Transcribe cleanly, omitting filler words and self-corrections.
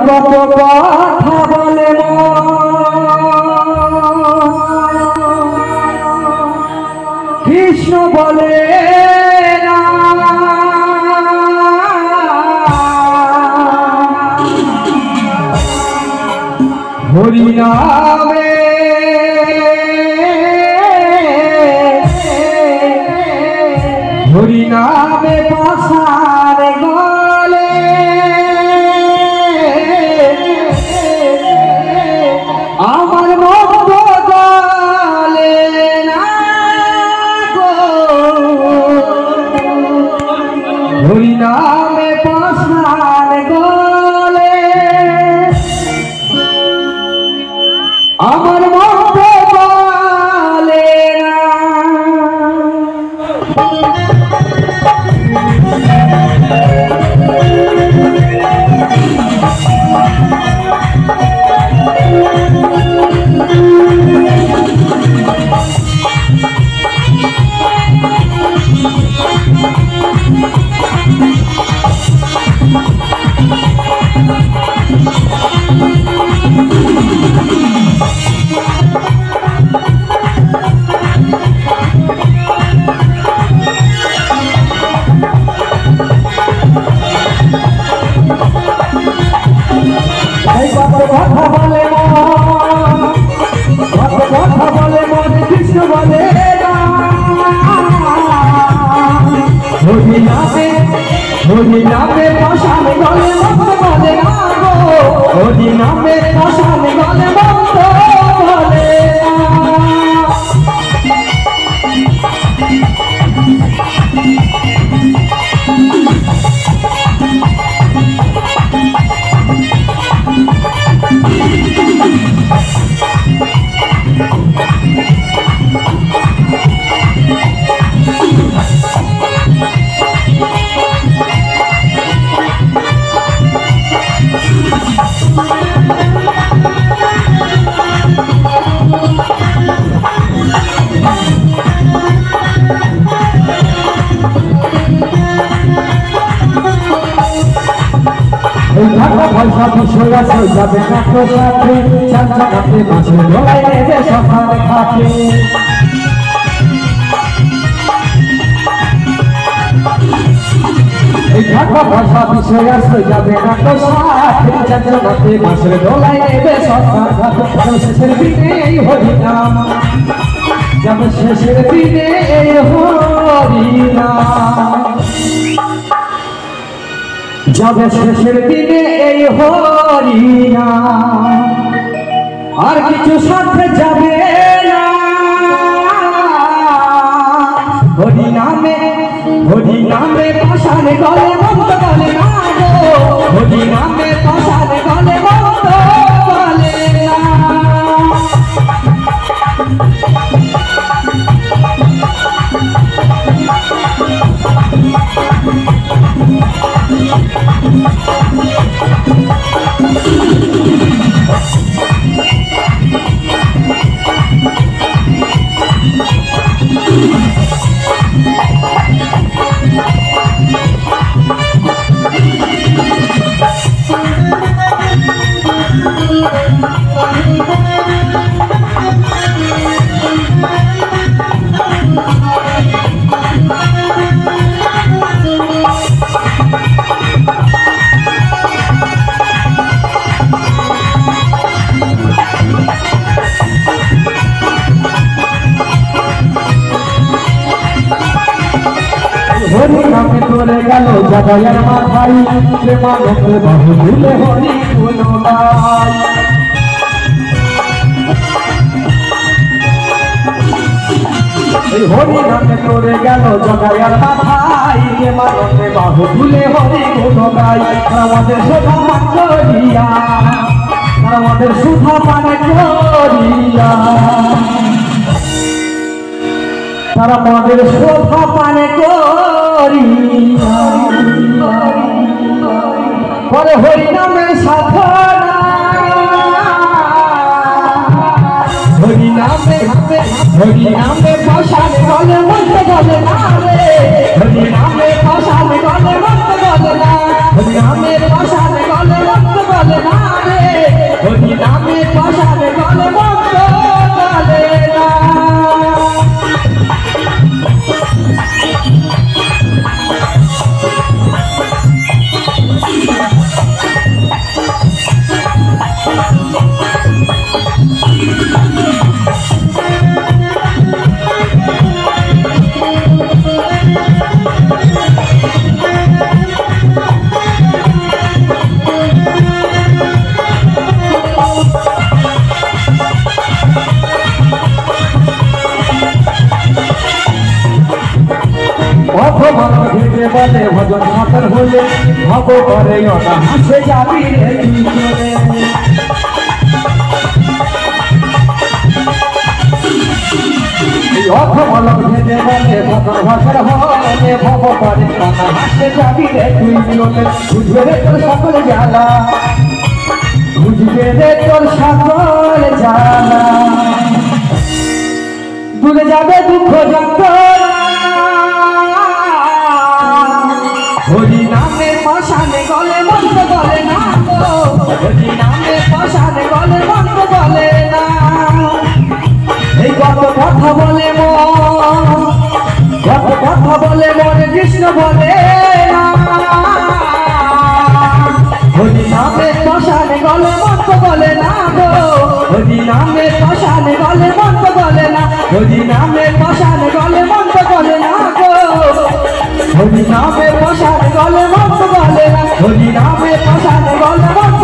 কত কথা বলে কৃষ্ণ বলে না, হরি নামে হরি নামে পাশার গলে আমার মত গলে না গো, হরি নামে পাশার গলে আমার মত গলে না। কথা বলে কথা বলে মনে কৃষ্ণ বলে হরি নামে পাশানে গলে মন্ত্র বলে না গো, হরি নামে পাশানে গলে মন্ত্র বলে পয়সা বিষয় আছে যাবে কাঠো সাথে চাচা কাটে মাসে লড়াই নেবে সকালে খাতে এই টাকা পয়সা বিষয় আছে যাবে কাঠো সাথে চাচা কাটে মাসে লড়াই নেবে সকালে খাতে শেষের দিনে এই হরি নাম যাবে শেষের দিনে এই হরি নাম যাবে শেষের দিনে এই হরি নাম আর কিছু সাথে যাবে না হরি নামে পাশানে গলে মন্ত্র বলে না গো, হরি নামে পাশানে গলে মন্ত্র বলে না। হরি নামে তোরে গেল জগয়ের মাথায় প্রেমানন্দে বাহু ভুলে হরি গুণগান এই হরি নামে তোরে গেল জগয়ের মাথায় প্রেমানন্দে বাহু ভুলে হরি গুণগান আমাদের শোভা পান করিয়া আমাদের শোভা পান করিয়া তারা আমাদের শোভা পান করিয়া পরে হরি নামের সাধনা হরি নামে পাশানে গলে মন্ত্র বলে না রে, হরি নামে পাশানে গলে মন্ত্র বলে না, হরি নামের পাশানে গলে মন্ত্র বলে না। ভজন সাঁতার হলে হব করে ওটা হাসে যাবি রে তুই চলে অথমলক ভেদে বলে ভজন ভজন হলে হব করে ওটা হাসে যাবি রে তুই চলে বুঝবে রে তোর সকল জ্বালা বুঝবে রে তোর সকল জ্বালা দূরে যাবে দুঃখ যন্ত্রণা হরি নামে পাশানে গলে মন্দ গলে না হরি নামে পাশানে গলে মন্দ গলে না এই কত কথা বলে কত কথা বলে মনে কৃষ্ণ বলে না হরি নামে পাশানে গলে মন্দ গলে না হরি নামে পাশানে গলে মন্দ গলে না হরি নামে পাশানে গলে মন্দ গলে না হরি নামে পাশানে গলে মন্দ গলে না হরি নামে পাশানে গলে মন্দ